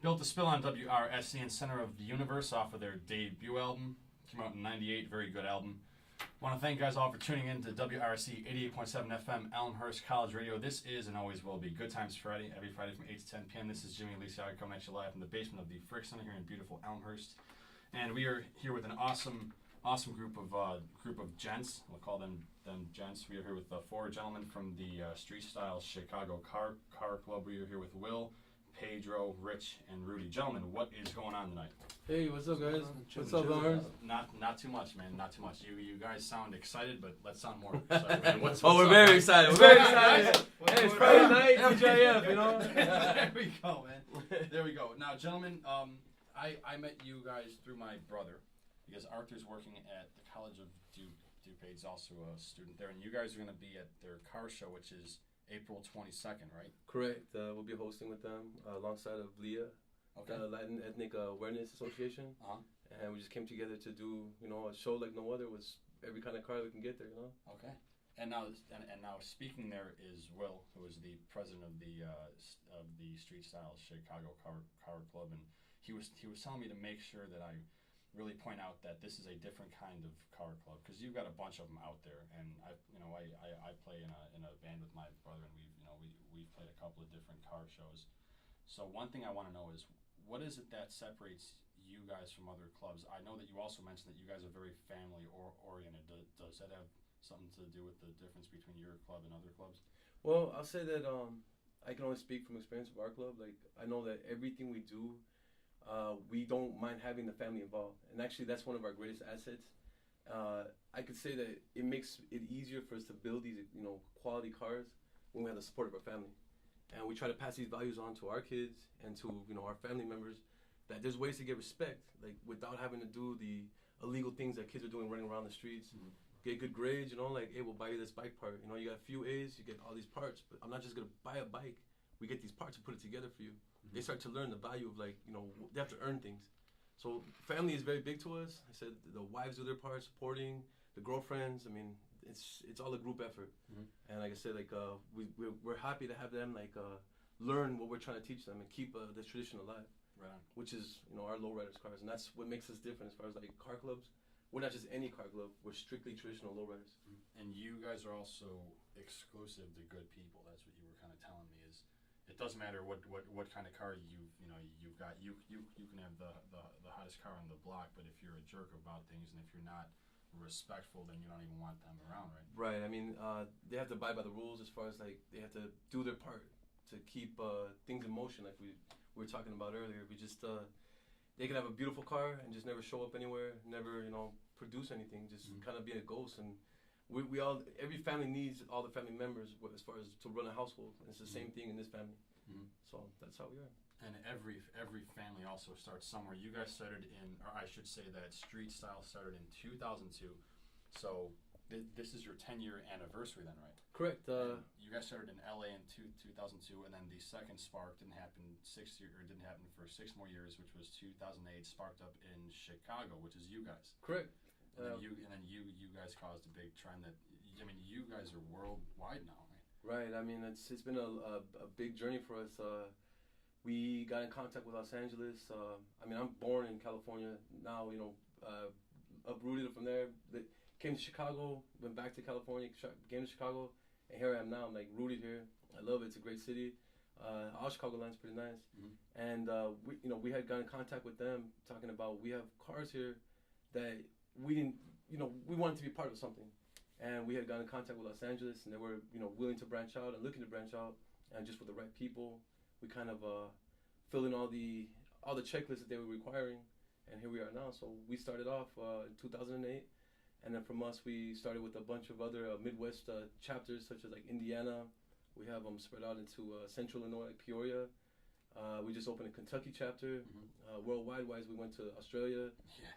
Built to Spill on WRSC and Center of the Universe off of their debut album. Came out in '98, very good album. Want to thank you guys all for tuning in to WRC 88.7 FM, Elmhurst College Radio. This is and always will be Good Times Friday, every Friday from 8 to 10 p.m. This is Jimmy Lisiaga coming at you live from the basement of the Frick Center here in beautiful Elmhurst. And we are here with an awesome group of gents. We'll call them gents. We are here with four gentlemen from the StreetStyle Chicago Car Club. We are here with Will, Pedro, Rich, and Rudy. Gentlemen, what is going on tonight? Hey, what's up, guys? What's up, Lawrence? Not too much, man. Not too much. You guys sound excited, but let's sound more excited. Man. What's we're up, very man? excited. We're very excited. Hey, it's Friday night, DJF, you know? There we go, man. There we go. Now, gentlemen, I met you guys through my brother because Arthur's working at the College of DuPage, also a student there, and you guys are going to be at their car show, which is April 22nd, right? Correct. We'll be hosting with them alongside of LEA, Okay. Latin Ethnic Awareness Association. Uh-huh. And we just came together to do, a show like no other with every kind of car we can get there, Okay. And now speaking there is Will, who is the president of the StreetStyle Chicago Car Club, and he was telling me to make sure that I really point out that this is a different kind of car club because you've got a bunch of them out there, and I play in a band with my brother, and we've played a couple of different car shows. So one thing I want to know is what is it that separates you guys from other clubs? I know that you also mentioned that you guys are very family oriented. Does that have something to do with the difference between your club and other clubs? Well, I'll say that I can only speak from experience of our club. Like, I know that everything we do, we don't mind having the family involved. And actually, that's one of our greatest assets. I could say that it makes it easier for us to build these, quality cars when we have the support of our family. And we try to pass these values on to our kids and to, our family members, that there's ways to get respect, like without having to do the illegal things that kids are doing running around the streets. Mm-hmm. Get good grades, like, hey, we'll buy you this bike part. You got a few A's, you get all these parts, but I'm not just going to buy a bike. We get these parts and put it together for you. Mm-hmm. They start to learn the value of, they have to earn things. So family is very big to us. I said the wives do their part, supporting, the girlfriends. I mean, it's all a group effort. Mm-hmm. And like I said, we're happy to have them, learn what we're trying to teach them and keep the tradition alive. Right on. Which is, our lowriders cars. And that's what makes us different as far as, car clubs. We're not just any car club. We're strictly traditional lowriders. And you guys are also exclusive to good people. That's what you were kind of telling me. Is it doesn't matter what kind of car you've got. You can have the hottest car on the block, but if you're a jerk about things and if you're not respectful, then you don't even want them around, right? Right. I mean, they have to abide by the rules as far as they have to do their part to keep things in motion, like we were talking about earlier. We just they can have a beautiful car and just never show up anywhere, never, produce anything, just kind of be a ghost. And we all, every family needs all the family members as far as to run a household. And it's the same thing in this family. Mm-hmm. So that's how we are. And every family also starts somewhere. You guys started or I should say that StreetStyle started in 2002. So this is your 10-year anniversary then, right? Correct. You guys started in LA in 2002, and then the second spark didn't happen for 6 more years, which was 2008. Sparked up in Chicago, which is you guys. Correct. And then you guys caused a big trend that you guys are worldwide now, right? Right. I mean, it's been a big journey for us. We got in contact with Los Angeles. I'm born in California now. Uprooted from there. Came to Chicago, went back to California, came to Chicago, and here I am now. I'm rooted here. I love it. It's a great city. All Chicagoland's pretty nice. Mm-hmm. And we had gotten in contact with them, talking about we have cars here that we didn't, we wanted to be part of something. And we had gotten in contact with Los Angeles, and they were, willing to branch out and looking to branch out, and just with the right people, we kind of fill in all the checklists that they were requiring, and here we are now. So we started off in 2008. And then from us, we started with a bunch of other Midwest chapters, such as Indiana. We have them spread out into Central Illinois, like Peoria. We just opened a Kentucky chapter. Mm-hmm. Worldwide-wise, we went to Australia,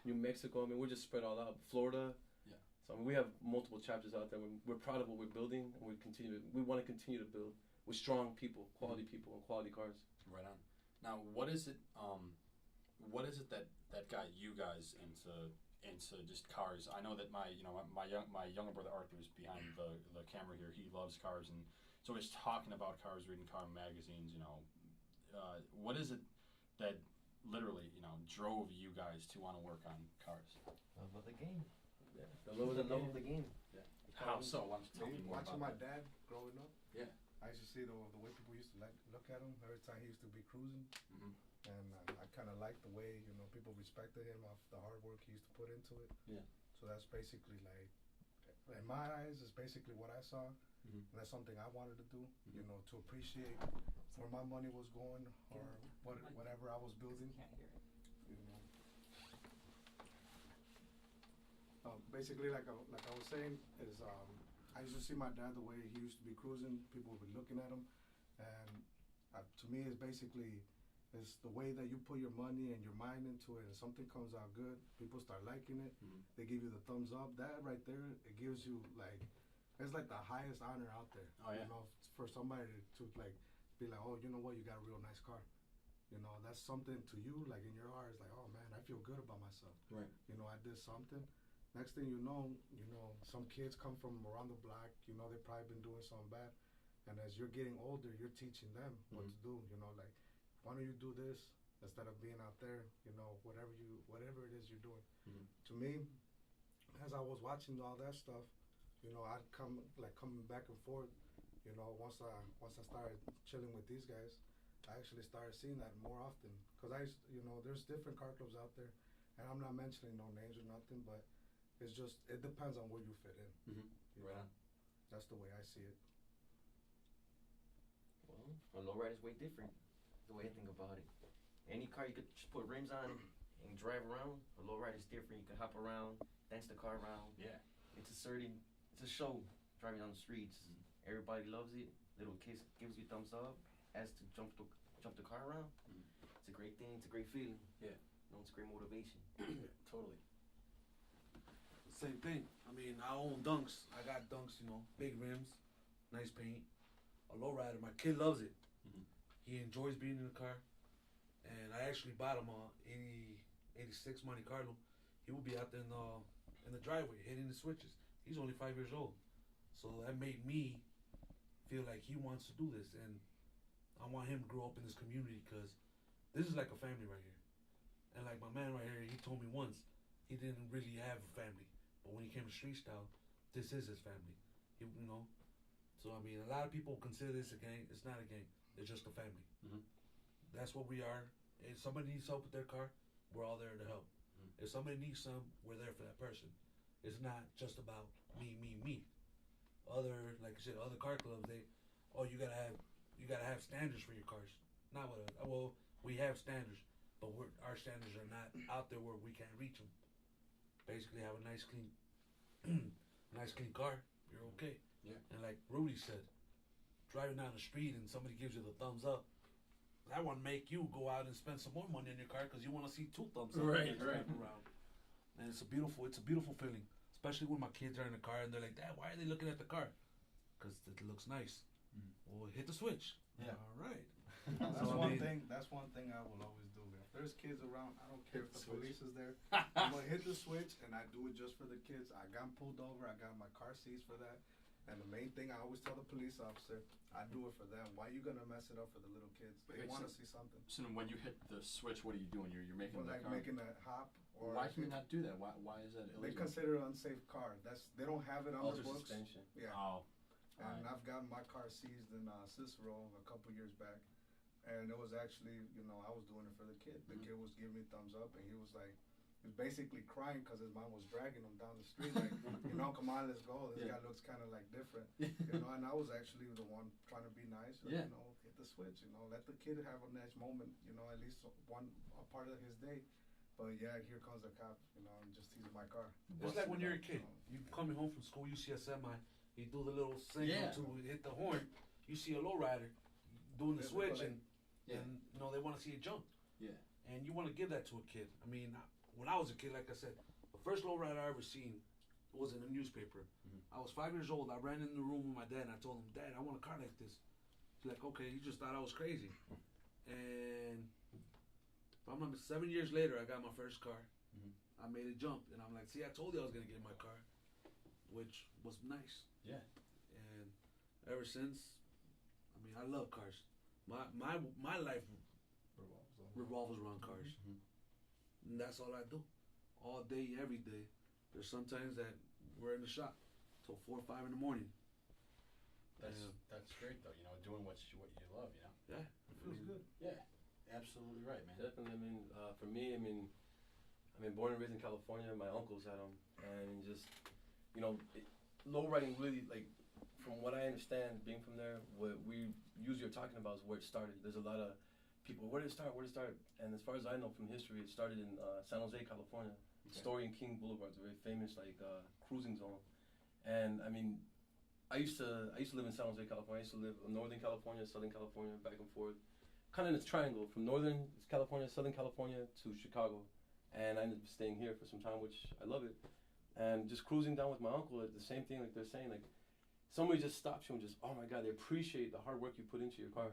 New Mexico. We're just spread all out. Florida. Yeah. So we have multiple chapters out there. We're proud of what we're building, and we want to continue to build with strong people, quality people, and quality cars. Right on. Now, what is it that got you guys into just cars? I know that my younger brother Arthur is behind the camera here. He loves cars and so he's talking about cars, reading car magazines. What is it that literally, drove you guys to want to work on cars? Love of the game. Yeah, the love of the game. Yeah. How so? Why don't you tell me more Watching about my dad growing up, Yeah. I used to see the way people used to look at him every time he used to be cruising, Mm-hmm. and I kind of liked the way people respected him off the hard work he used to put into it. Yeah. So that's basically like, in my eyes, is basically what I saw, Mhm. and that's something I wanted to do. Mhm. To appreciate where my money was going or whatever I was building. You know. Basically, like I was saying, is I used to see my dad the way he used to be cruising. People would be looking at him, and to me, it's basically it's the way that you put your money and your mind into it, and something comes out good. People start liking it. Mhm. They give you the thumbs up. That right there, it gives you it's like the highest honor out there. Oh, yeah. For somebody to be like, oh, you know what, you got a real nice car. That's something to you, like in your heart, it's like, oh man, I feel good about myself. Right. I did something. Next thing you know, some kids come from around the block, they've probably been doing something bad. And as you're getting older, you're teaching them what to do, like, why don't you do this instead of being out there, whatever it is you're doing. Mhm. To me, as I was watching all that stuff, I'd coming back and forth, once I started chilling with these guys, I actually started seeing that more often. Because there's different car clubs out there, and I'm not mentioning no names or nothing, but it's just, it depends on where you fit in. Mhm. you Right know? on. That's the way I see it. Well, a lowrider's way different. The way I think about it. Any car you could just put rims on and drive around. A lowrider's different. You can hop around, dance the car around. Yeah. It's a show driving on the streets. Everybody loves it. Little kids gives you thumbs up. Asks to jump the car around. It's a great thing. It's a great feeling. Yeah. It's great motivation. Totally. Same thing. I mean, I own Dunks. I got Dunks, big rims, nice paint. A lowrider. My kid loves it. Mhm. He enjoys being in the car. And I actually bought him a 86 Monte Carlo. He will be out there in the driveway hitting the switches. He's only 5 years old. So that made me feel like he wants to do this. And I want him to grow up in this community because this is like a family right here. And like my man right here, he told me once he didn't really have a family. But when he came to StreetStyle, this is his family. So I mean, a lot of people consider this a gang. It's not a gang. It's just a family. Mhm. That's what we are. If somebody needs help with their car, we're all there to help. If somebody needs some, we're there for that person. It's not just about me. Like I said, other car clubs, you gotta have standards for your cars. Not with us. Well, we have standards, but our standards are not out there where we can't reach them. Basically, have a nice clean car, you're okay. Yeah. And like Rudy said, driving down the street and somebody gives you the thumbs up, that one make you go out and spend some more money in your car because you want to see 2 thumbs up. Right. Around. And it's a beautiful feeling, especially when my kids are in the car and they're like, Dad, why are they looking at the car? Because it looks nice. Well, hit the switch. Yeah. All right. That's one thing I will always do. If there's kids around, I don't care if the police is there. I'm gonna hit the switch, and I do it just for the kids. I got pulled over. I got my car seized for that. And the main thing I always tell the police officer, I do it for them. Why you gonna mess it up for the little kids? They Okay, want to so- see something. So when you hit the switch, what are you doing? You're making Or the like car. making a hop. Or Why can you not do that? Why is that They illegal? consider it unsafe car. They don't have it on Alter the books. suspension. Yeah. Oh. And Alright. I've gotten my car seized in Cicero a couple years back, and it was actually, I was doing it for the kid. The Mhm. kid was giving me thumbs up, and he was basically crying because his mom was dragging him down the street, like, come on, let's go. This Yeah. guy looks kind of like different, And I was actually the one trying to be nice, Yeah. hit the switch, let the kid have a nice moment, at least a part of his day. But yeah, here comes the cop, and just seizes my car. It's like when you're a kid. You coming home from school, you see a semi, you do the little signal Yeah. to hit the horn. You see a lowrider doing the Yeah, switch, like- and Yeah. they want to see it jump. Yeah. And you want to give that to a kid. I mean, when I was a kid, like I said, the first lowrider I ever seen was in a newspaper. Mhm. I was 5 years old. I ran in the room with my dad, and I told him, Dad, I want a car like this. He's like, okay, you just thought I was crazy. And if I'm not 7 years later, I got my first car. Mhm. I made it jump, and I'm like, see, I told you I was gonna get my car, which was nice. Yeah. And ever since, I mean, I love cars. My life revolves around cars. Mhm. And that's all I do, all day, every day. There's sometimes that we're in the shop till 4 or 5 in the morning. That's great though. You know, doing what you love. You know. Yeah, It feels good. Yeah, absolutely right, man. Definitely. I mean, for me, I mean, born and raised in California. My uncles had them, and just, you know, low riding really, like, from what I understand, being from there, what we usually are talking about is where it started. There's a lot of people. Where did it start? Where did it start? And as far as I know from history, it started in San Jose, California. Okay. Story and King Boulevards, a very famous like cruising zone. And I mean, I used to live in San Jose, California. I used to live in Northern California, Southern California, back and forth, kind of in this triangle from Northern California, Southern California to Chicago. And I ended up staying here for some time, which I love it. And just cruising down with my uncle, the same thing, like they're saying, like somebody just stops you and just, oh my God, they appreciate the hard work you put into your car.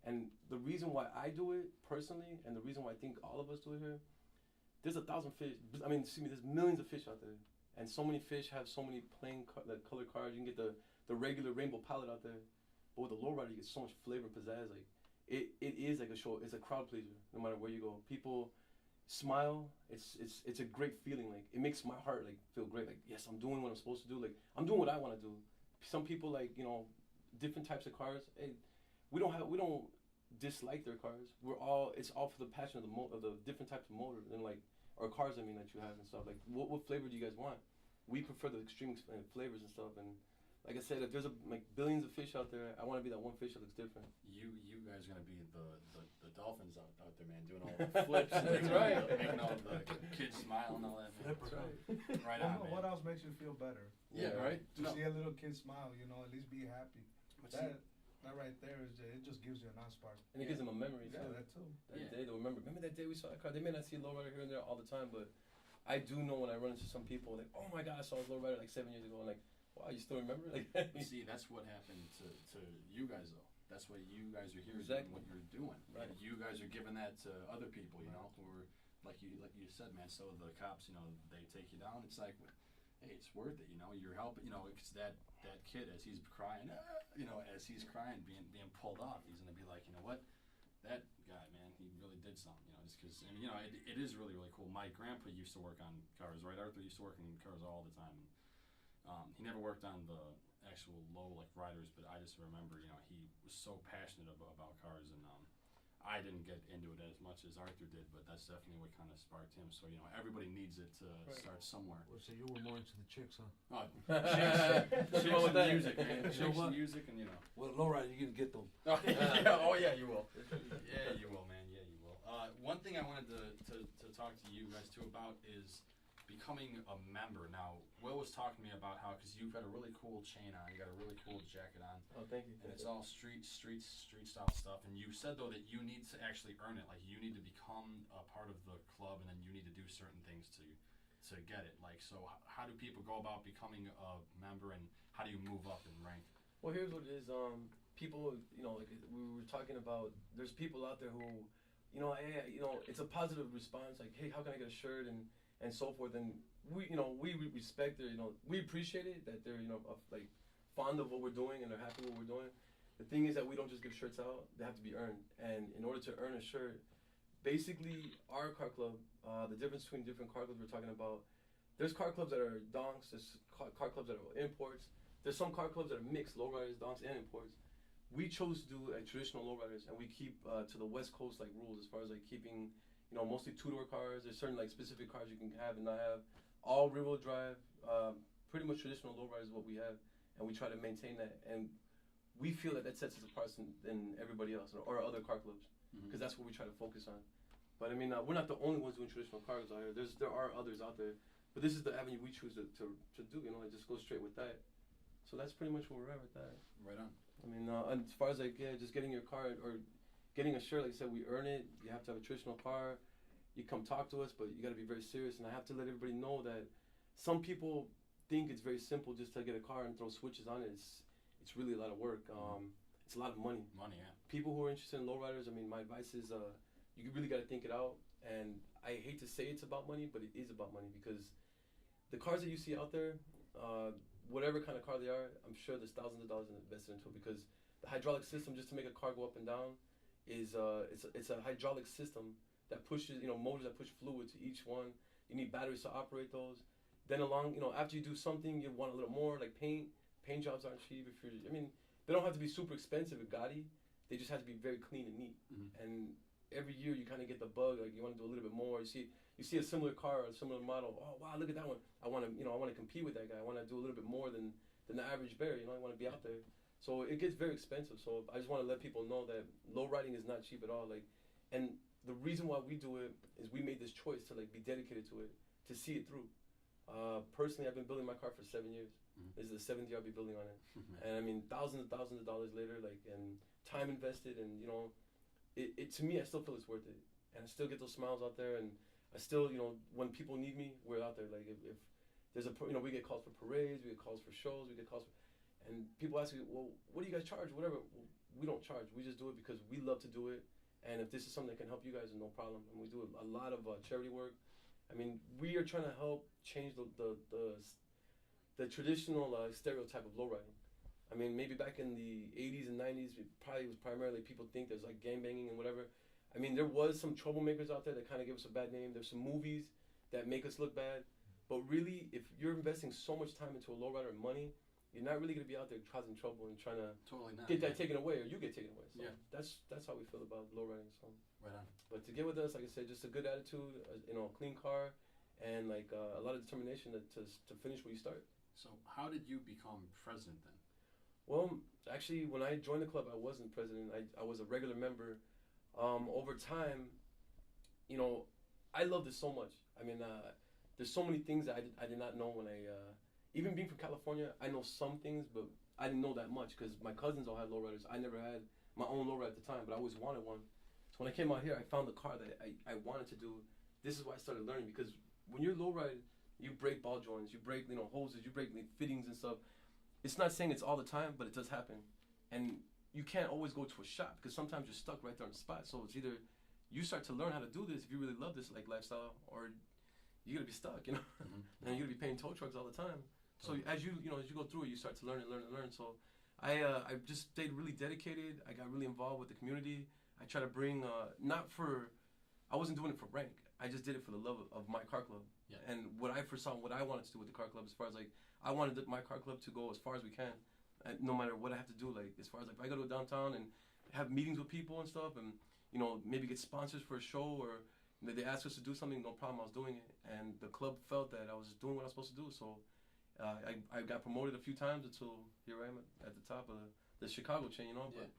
And the reason why I do it personally, and the reason why I think all of us do it here, there's 1,000 fish. I mean, excuse me, there's millions of fish out there, and so many fish have so many plain color cars. You can get the regular rainbow palette out there, but with the lowrider, you get so much flavor and pizzazz. Like it is like a show. It's a crowd pleaser. No matter where you go, people smile. It's a great feeling. Like it makes my heart like feel great. Like yes, I'm doing what I'm supposed to do. Like I'm doing what I want to do. Some people like different types of cars. Hey, we don't dislike their cars. It's all for the passion of the different types of motor and like or cars. I mean that you have and stuff. Like what flavor do you guys want? We prefer the extreme flavors and stuff. And like I said, if there's like billions of fish out there, I want to be that one fish that looks different. You guys are gonna be the dolphins out there, man, doing all the flips. That's right. Making all the kids smile and all that. Man. That's right. Right on, man. What else makes you feel better? Yeah, right. To see a little kid smile, at least be happy. But That right there it just gives you a nice spark. And it gives them a memory too. Yeah, that too. That day they'll remember. Remember that day we saw that car? They may not see a lowrider here and there all the time, but I do know when I run into some people like, oh my God, I saw a lowrider like 7 years ago. And like, wow, you still remember? Like, see, that's what happened to you guys though. That's what you guys are here Exactly. doing what you're doing. Right. And you guys are giving that to other people, who are like you said, man. So the cops, they take you down. It's like, hey, it's worth it. You're helping. It's that kid as he's crying, as he's crying, being pulled off. He's gonna be like, you know what, that guy, man, he really did something. Just because, and it is really really cool. My grandpa used to work on cars, right? Arthur used to work on cars all the time. He never worked on the actual low like riders, but I just remember, he was so passionate about cars, and I didn't get into it as much as Arthur did, but that's definitely what kind of sparked him. So everybody needs it to start somewhere. Well, so you were more into the chicks, huh? Oh, chicks and music, man. Chicks and music, and Well, lowrider, you're gonna get them. Oh yeah, you will. Yeah, you will, man. Yeah, you will. One thing I wanted to talk to you guys too about is becoming a member. Now, Will was talking to me about how, because you've got a really cool chain on, you got a really cool jacket on, oh, thank you. and it's all street style stuff. And you said though that you need to actually earn it. Like you need to become a part of the club, and then you need to do certain things to get it. Like, so how do people go about becoming a member, and how do you move up in rank? Well, here's what it is. People, like we were talking about, there's people out there who, it's a positive response. Like, hey, how can I get a shirt and so forth. And we respect their, we appreciate it that they're, like fond of what we're doing and they're happy with what we're doing. The thing is that we don't just give shirts out; they have to be earned. And in order to earn a shirt, basically, our car club, the difference between different car clubs we're talking about, there's car clubs that are donks, there's car clubs that are imports, there's some car clubs that are mixed, lowriders, donks, and imports. We chose to do traditional lowriders, and we keep to the West Coast like rules as far as like keeping, mostly two-door cars. There's certain like specific cars you can have and not have. All rear-wheel drive, pretty much traditional lowriders is what we have, and we try to maintain that. And we feel that sets us apart than everybody else or other car clubs, because that's what we try to focus on. But I mean, we're not the only ones doing traditional cars out here. There are others out there, but this is the avenue we choose to do. Like just go straight with that. So that's pretty much where we're at with that. Right on. I mean, as far as like just getting your car or getting a shirt, like I said, we earn it. You have to have a traditional car. You come talk to us, but you got to be very serious. And I have to let everybody know that some people think it's very simple just to get a car and throw switches on it. It's really a lot of work. It's a lot of money. Money, yeah. People who are interested in lowriders, I mean, my advice is you really got to think it out. And I hate to say it's about money, but it is about money, because the cars that you see out there, whatever kind of car they are, I'm sure there's thousands of dollars invested into it, because the hydraulic system just to make a car go up and down is it's a hydraulic system that pushes, motors that push fluid to each one. You need batteries to operate those. Then after you do something, you want a little more, like paint. Paint jobs aren't cheap. They don't have to be super expensive at Gotti. They just have to be very clean and neat. Mm-hmm. And every year you kind of get the bug, like you want to do a little bit more. You see a similar car or a similar model. Oh wow, look at that one. I want to compete with that guy. I want to do a little bit more than the average bear. I want to be out there. So it gets very expensive. So I just want to let people know that low riding is not cheap at all. And the reason why we do it is we made this choice to be dedicated to it, to see it through. Personally, I've been building my car for 7 years. Mm-hmm. This is the 7th year I'll be building on it. And thousands of dollars later, and time invested, and it to me, I still feel it's worth it. And I still get those smiles out there, and I still, when people need me, we're out there. Like if there's we get calls for parades, we get calls for shows, we get calls for, and people ask me, well, what do you guys charge? Whatever. Well, we don't charge. We just do it because we love to do it. And if this is something that can help you guys, no problem. And we do a lot of charity work. We are trying to help change the traditional stereotype of lowriding. Maybe back in the 80s and 90s, it probably was primarily people think there's gang banging and whatever. There was some troublemakers out there that kind of give us a bad name. There's some movies that make us look bad. But really, if you're investing so much time into a lowrider and money, you're not really going to be out there causing trouble and trying to get that taken away, or you get taken away. So yeah. That's how we feel about lowriding. So. Right on. But to get with us, like I said, just a good attitude, a clean car, and a lot of determination to finish where you start. So how did you become president then? Well, actually, when I joined the club, I wasn't president. I was a regular member. Over time, I loved it so much. There's so many things that I did not know when even being from California, I know some things, but I didn't know that much because my cousins all had lowriders. I never had my own lowrider at the time, but I always wanted one. So when I came out here, I found the car that I wanted to do. This is why I started learning, because when you're lowride, you break ball joints, you break hoses, you break fittings and stuff. It's not saying it's all the time, but it does happen. And you can't always go to a shop because sometimes you're stuck right there on the spot. So it's either you start to learn how to do this if you really love this lifestyle, or you're gonna be stuck, Mm-hmm. and you're gonna be paying tow trucks all the time. So as you go through it, you start to learn and learn and learn. So I just stayed really dedicated. I got really involved with the community. I try to bring I wasn't doing it for rank. I just did it for the love of my car club. Yeah. And what I foresaw, what I wanted to do with the car club, as far as I wanted my car club to go as far as we can, and no matter what I have to do. As far as if I go to downtown and have meetings with people and stuff, and maybe get sponsors for a show, or they ask us to do something, no problem. I was doing it, and the club felt that I was doing what I was supposed to do. So I got promoted a few times until here I am at the top of the Chicago chain. But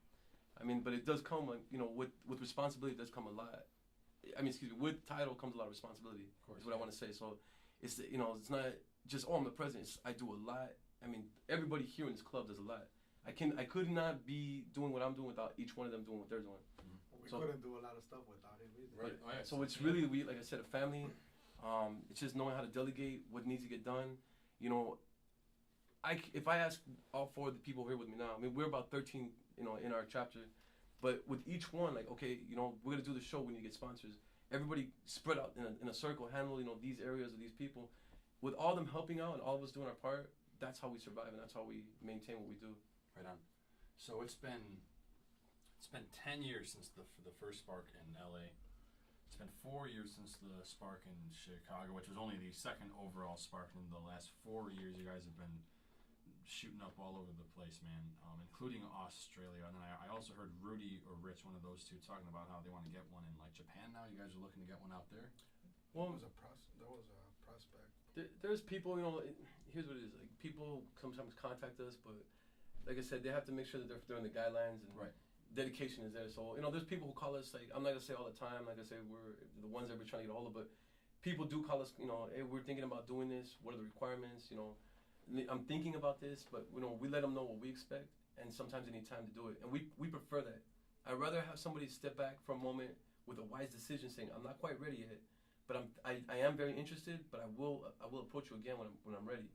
but it does come with responsibility. It does come a lot. With title comes a lot of responsibility. Of course, is what I want to say. So it's it's not just I'm the president. I do a lot. Everybody here in this club does a lot. I could not be doing what I'm doing without each one of them doing what they're doing. We couldn't do a lot of stuff without him either. Right. Oh, yeah. So it's really, like I said, a family. It's just knowing how to delegate what needs to get done. If I ask all four of the people here with me now, we're about 13, in our chapter, but with each one, we're gonna do the show. We need to get sponsors. Everybody spread out in a circle, handle these areas of these people. With all them helping out and all of us doing our part, that's how we survive and that's how we maintain what we do. Right on. So it's been 10 years since the first Spark in LA. It's been 4 years since the Spark in Chicago, which was only the second overall Spark. In the last 4 years, you guys have been shooting up all over the place, man, including Australia. And then I also heard Rudy or Rich, one of those two, talking about how they want to get one in Japan now. You guys are looking to get one out there? Well, That was a prospect. There's people, here's what it is. People sometimes contact us, but like I said, they have to make sure that they're in the guidelines and right. Dedication is there. So, there's people who call us, I'm not going to say all the time, like I say, we're the ones that we're trying to get a hold of, but people do call us, hey, we're thinking about doing this. What are the requirements? I'm thinking about this, but, we let them know what we expect, and sometimes they need time to do it. And we prefer that. I'd rather have somebody step back for a moment with a wise decision saying, I'm not quite ready yet, but I am very interested, but I will approach you again when I'm ready.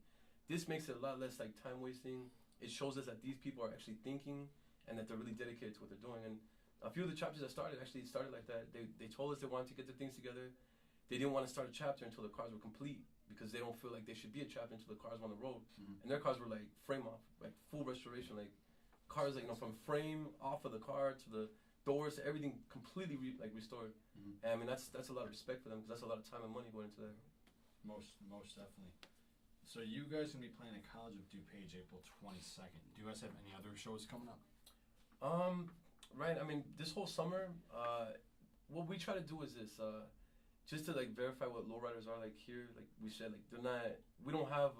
This makes it a lot less time wasting. It shows us that these people are actually thinking and that they're really dedicated to what they're doing. And a few of the chapters that started like that. They told us they wanted to get their things together. They didn't want to start a chapter until the cars were complete because they don't feel like they should be a chapter until the cars were on the road. Mm-hmm. And their cars were frame off, full restoration, cars from frame off of the car to doors, everything completely restored. Mhm. And I mean that's a lot of respect for them because that's a lot of time and money going into that. Most definitely. So you guys gonna be playing at College of DuPage April 22nd. Do you guys have any other shows coming up? Right. I mean, this whole summer, what we try to do is this, just to like verify what lowriders are like here. Like we said, like they're not. We don't have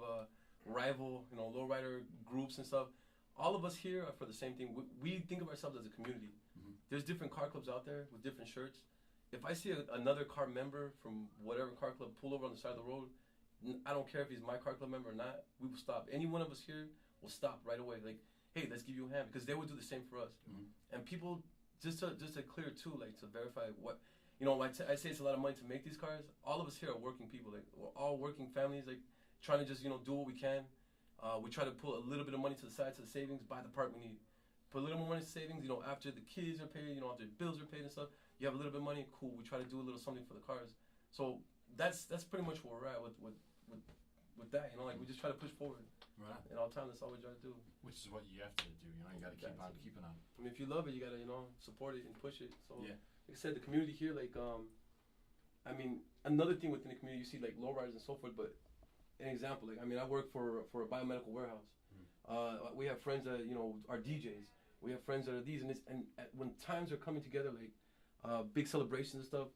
rival, lowrider groups and stuff. All of us here are for the same thing. We think of ourselves as a community. Mhm. There's different car clubs out there with different shirts. If I see another car member from whatever car club pull over on the side of the road, I don't care if he's my car club member or not. We will stop. Any one of us here will stop right away. Like, hey, let's give you a hand because they would do the same for us. Mhm. And people just to clear too, like to verify what, I say it's a lot of money to make these cars. All of us here are working people. Like we're all working families. Like trying to just do what we can. We try to pull a little bit of money to the side to the savings, buy the part we need. Put a little more money to savings. After the kids are paid, after the bills are paid and stuff, you have a little bit of money. Cool. We try to do a little something for the cars. So that's pretty much where we're at with that. Like we just try to push forward. Right. And all the time, that's all we try to do. Which is what you have to do. You got to keep on keeping on. I mean, if you love it, you gotta support it and push it. So Yeah. like I said, the community here, like I mean, another thing within the community, you see like lowriders and so forth. But an example, like I work for a biomedical warehouse. We have friends that are DJs. We have friends that are these and this. And when times are coming together, like big celebrations and stuff,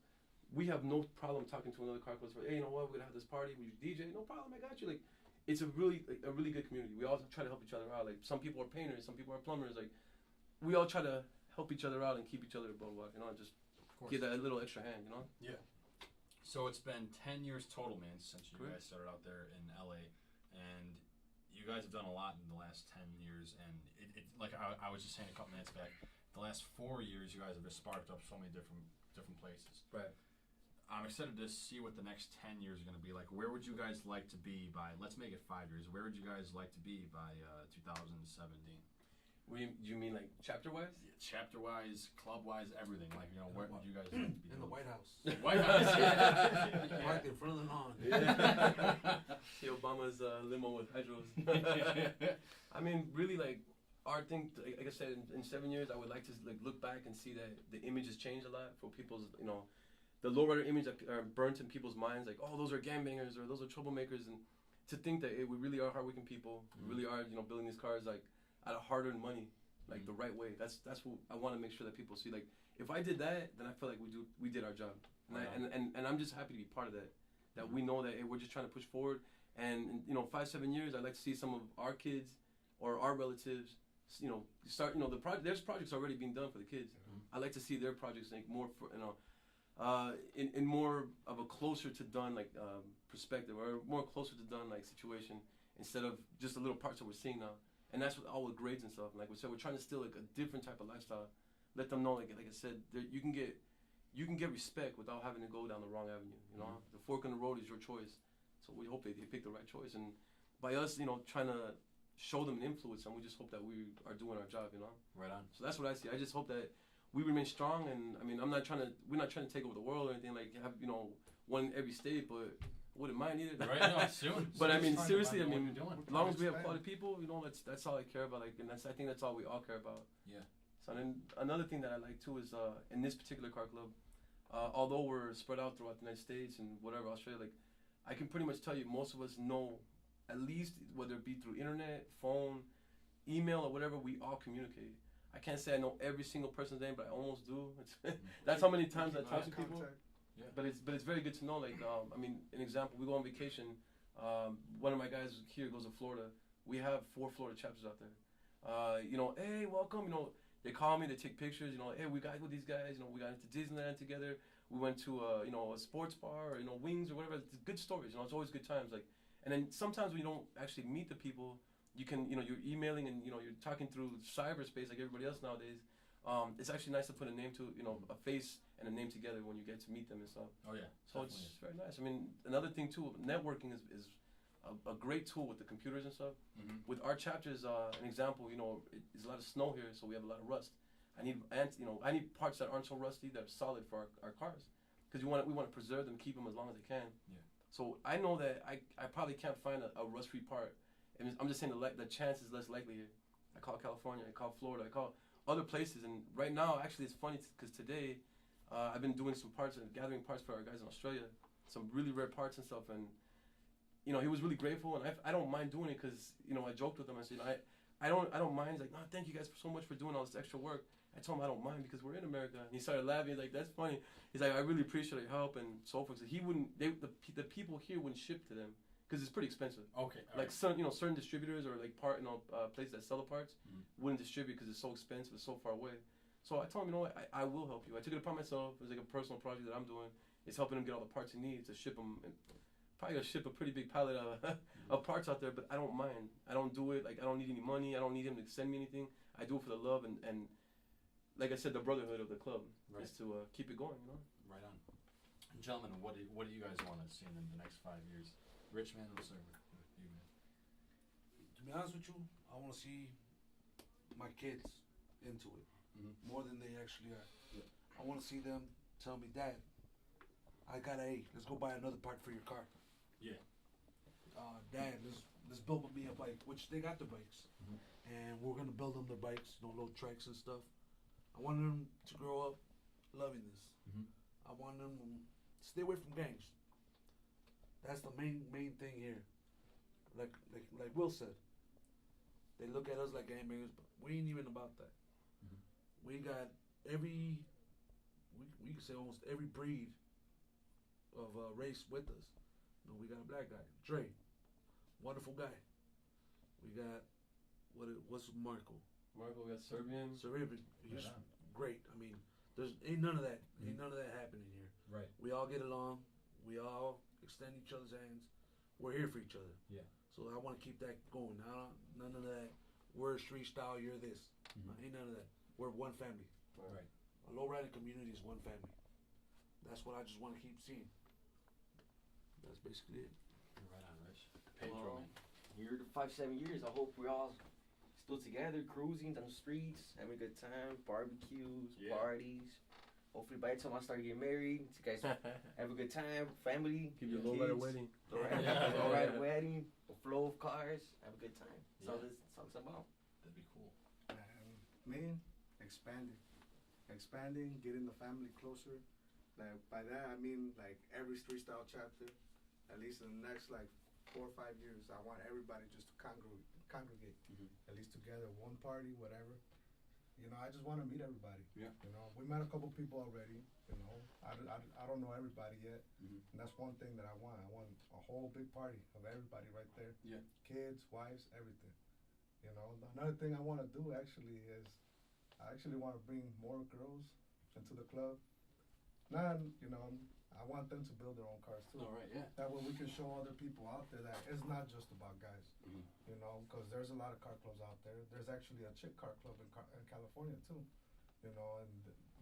we have no problem talking to another car club. Hey, you know what? We're gonna have this party. Will you DJ? No problem. I got you. Like, it's a really good community. We all try to help each other out. Like, some people are painters, some people are plumbers. Like, we all try to help each other out and keep each other above water. And just give that little extra hand. Yeah. So it's been 10 years total, man, since you Correct. guys started out there in LA, and you guys have done a lot in the last 10 years. And it like I was just saying a couple minutes back, the last 4 years you guys have just sparked up so many different places. Right. I'm excited to see what the next 10 years are going to be like. Where would you guys like to be by, let's make it 5 years, where would you guys like to be by 2017? You mean like chapter-wise? Yeah, chapter-wise, club-wise, everything. Like, where would you guys like to be? In the White House. White House, yeah. Parked in front of the lawn. See Obama's limo with hydros. I mean, really, like, our thing, like I said, in 7 years, I would like to look back and see that the image has changed a lot for people's, the lowrider image that are burnt in people's minds, like, oh, those are gangbangers or those are troublemakers, and to think that we really are hardworking people, we really are, building these cars like out of hard-earned money, like the right way. That's what I want to make sure that people see. Like, if I did that, then I feel like we did our job, and I'm just happy to be part of that. That we know that we're just trying to push forward, and 5-7 years, I'd like to see some of our kids or our relatives, start. There's projects already being done for the kids. I'd like to see their projects like more for in more of a closer to done like perspective, or more closer to done like situation, instead of just the little parts that we're seeing now. And that's with all with grades and stuff. Like we said, we're trying to still like a different type of lifestyle. Let them know, like I said, you can get respect without having to go down the wrong avenue. The fork in the road is your choice. So we hope they pick the right choice. And by us, trying to show them and influence them, we just hope that we are doing our job. Right on. So that's what I see. I just hope that we remain strong. And I mean, we're not trying to take over the world or anything, like have one in every state, but I wouldn't mind either. Right, no, soon. But I mean, seriously, as long as we have Expand. quality people, that's all I care about. Like, and I think that's all we all care about. Yeah. So then another thing that I like too is in this particular car club, although we're spread out throughout the United States and whatever Australia, like I can pretty much tell you most of us know, at least whether it be through internet, phone, email, or whatever, we all communicate. I can't say I know every single person's name, but I almost do. That's how many times I talk to people. Yeah. But it's very good to know. Like I mean, an example, we go on vacation. One of my guys here goes to Florida. We have 4 Florida chapters out there. Hey, welcome. They call me. They take pictures. Hey, we got with these guys. We got into Disneyland together. We went to a sports bar or Wings or whatever. It's good stories. It's always good times. Like, and then sometimes when you don't actually meet the people, you can you're emailing and you're talking through cyberspace like everybody else nowadays. It's actually nice to put a name to a face and a name together when you get to meet them and stuff. Oh yeah. So it's very nice. I mean, another thing too, networking is a great tool with the computers and stuff. Mm-hmm. With our chapters, an example, it's a lot of snow here, so we have a lot of rust. I need parts that aren't so rusty, that are solid for our cars, because we want to preserve them, keep them as long as they can. Yeah. So I know that I probably can't find a rust-free part. And I'm just saying the chance is less likely here. I call California, I call Florida, I call other places. And right now, actually, it's funny because today I've been doing some parts and gathering parts for our guys in Australia, some really rare parts and stuff. And you know, he was really grateful, and I don't mind doing it because you know I joked with him. I said, I don't mind. He's like, no, thank you guys so much for doing all this extra work. I told him I don't mind because we're in America. And he started laughing. He's like, that's funny. He's like, I really appreciate your help and so forth. So he wouldn't. The people here wouldn't ship to them because it's pretty expensive. Okay. Like certain distributors or like places that sell the parts wouldn't distribute because it's so expensive. It's so far away. So I told him, you know what, I will help you. I took it upon myself. It was like a personal project that I'm doing. It's helping him get all the parts he needs to ship them. And probably gonna ship a pretty big pallet of parts out there, but I don't mind. I don't do it. Like I don't need any money. I don't need him to send me anything. I do it for the love and like I said, the brotherhood of the club is to keep it going. You know. Right on. Gentlemen, what do you guys want to see in the next 5 years? Rich man, let's start with you, man. To be honest with you, I want to see my kids into it more than they actually are. Yeah. I want to see them tell me, Dad, I got a. Let's go buy another part for your car. Yeah. Dad, let's build me a bike, which they got the bikes, and we're gonna build them their bikes, little tracks and stuff. I want them to grow up loving this. I want them to stay away from gangs. That's the main thing here. Like Will said, they look at us like gangbangers, but we ain't even about that. We got we can say almost every breed of race with us. You know, we got a black guy, Dre, wonderful guy. We got what's Marco? Marco, we got Serbian. He's great. I mean, ain't none of that. Ain't none of that happening here. Right. We all get along. We all extend each other's hands. We're here for each other. Yeah. So I want to keep that going. None of that. We're StreetStyle. You're this. Ain't none of that. We're one family. Right. A low-riding community is one family. That's what I just want to keep seeing. That's basically it. Right on, Rich. Pedro, man. Here to 5-7 years, I hope we're all still together, cruising down the streets, having a good time, barbecues, parties. Hopefully by the time I start getting married, you guys have a good time, family. Keep your low-rider wedding. Low-rider wedding, a flow of cars, have a good time. That's all this song's about. That'd be cool. Me, expanding, getting the family closer. Like by that I mean like every StreetStyle chapter, at least in the next like 4 or 5 years, I want everybody just to congregate, at least together, one party, whatever. You know, I just want to meet everybody. Yeah. You know, we met a couple people already. You know, I don't know everybody yet, and that's one thing that I want. I want a whole big party of everybody right there. Yeah. Kids, wives, everything. You know, another thing I want to do actually is I actually want to bring more girls into the club. You know, I want them to build their own cars too. All right, yeah. That way we can show other people out there that it's not just about guys. You know, because there's a lot of car clubs out there. There's actually a chick car club in California too. You know, and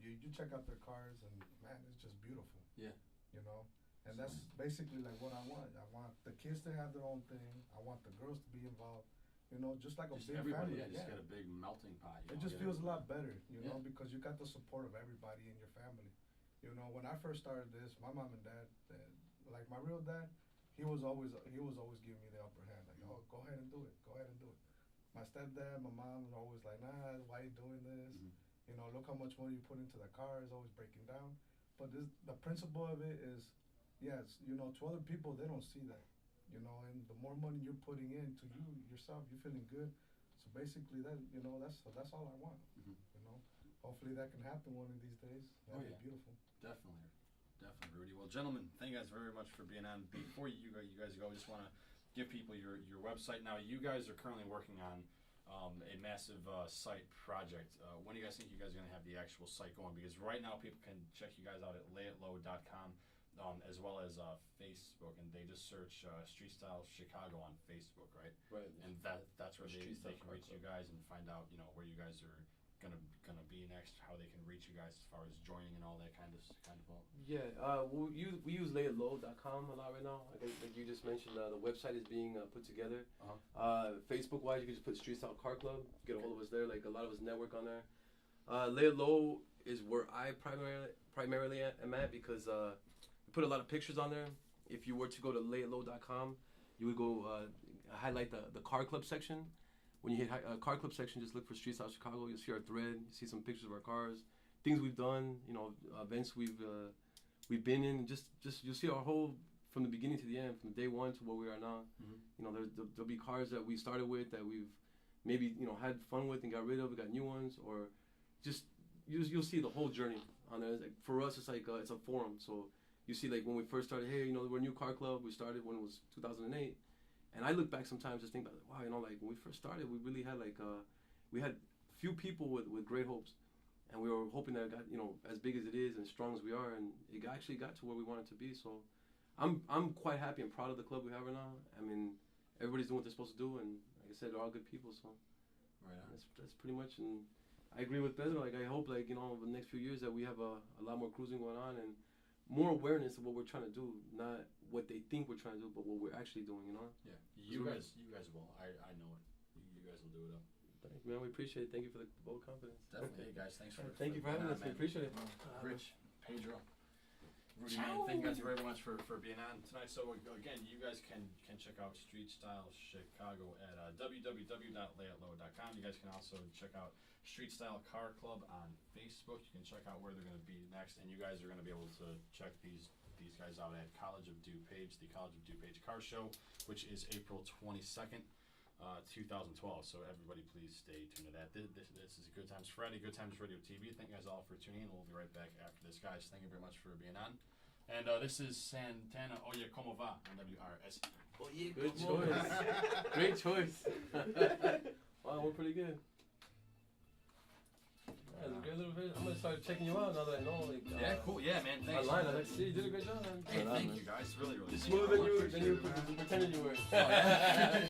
you check out their cars and man, it's just beautiful. Yeah. You know, and that's basically like what I want. I want the kids to have their own thing. I want the girls to be involved. You know, just like a big everybody, family. Just get a big melting pot. It just feels a lot better, you know, because you got the support of everybody in your family. You know, when I first started this, my mom and dad, like my real dad, he was always giving me the upper hand. Like, oh, go ahead and do it. Go ahead and do it. My stepdad, my mom were always like, nah, why are you doing this? You know, look how much money you put into the car. It's always breaking down. But the principle of it is, yes, you know, to other people, they don't see that. You know, and the more money you're putting into you yourself, you're feeling good. So basically, that you know, that's all I want. You know, hopefully that can happen one of these days. That'd be beautiful. Definitely, Rudy. Well, gentlemen, thank you guys very much for being on. Before you guys go, I just want to give people your website. Now, you guys are currently working on a massive site project. When do you guys think you guys are going to have the actual site going? Because right now, people can check you guys out at layitlow.com. As well as Facebook, and they just search StreetStyle Chicago on Facebook, right? Right. And that's where they can reach you guys and find out, you know, where you guys are gonna be next, how they can reach you guys as far as joining and all that kind of. Yeah. We use layitlow.com a lot right now. Like you just mentioned, the website is being put together. Facebook wise, you can just put StreetStyle Car Club. Get a hold of us there. Like a lot of us network on there. Lay It Low is where I primarily am at because. Put a lot of pictures on there. If you were to go to layitlow.com, you would go highlight the car club section. when you hit car club section, just look for StreetStyle Chicago. You'll see our thread. You see some pictures of our cars, things we've done. You know, events we've been in. Just you'll see our whole from the beginning to the end, from day one to where we are now. Mhm. You know, there'll be cars that we started with that we've maybe had fun with and got rid of. We got new ones, or just you'll see the whole journey on there. Like, for us, it's like it's a forum. So you see, like when we first started, hey, we're a new car club. We started when it was 2008, and I look back sometimes just think about, wow, like when we first started, we really had we had few people with great hopes, and we were hoping that it got as big as it is and strong as we are, and it actually got to where we wanted to be. So I'm quite happy and proud of the club we have right now. I mean, everybody's doing what they're supposed to do, and like I said, they're all good people. So Right on. that's pretty much. And I agree with Pedro. Like I hope, over the next few years that we have a lot more cruising going on and more awareness of what we're trying to do, not what they think we're trying to do, but what we're actually doing. Yeah, you guys will. I know it. You guys will do it up. Thank you, man. We appreciate it. Thank you for the vote of confidence. Definitely, hey guys. Thanks for. Thank you for having us. We appreciate it. Rich, Pedro, Rudy, man, thank you guys very much for being on tonight. So again, you guys can check out StreetStyle Chicago at www.layitlow.com. You guys can also check out StreetStyle Car Club on Facebook. You can check out where they're going to be next, and you guys are going to be able to check these guys out at College of DuPage, the College of DuPage Car Show, which is April 22nd. 2012. So everybody, please stay tuned to that. This is Good Times Friday, Good Times Radio TV. Thank you guys all for tuning in. We'll be right back after this, guys. Thank you very much for being on. And this is Santana Oye Como Va on WRS. Oye, Good como choice. va. Great choice. Wow, we're pretty good. Yeah, it's a great little video. I'm gonna start checking you out now that I know. Yeah, cool. Yeah, man. Thanks. Online, I like to see you did a great job, man. Hey, thank you guys. Really, really. Smoother than you pretended you were. Oh, yeah.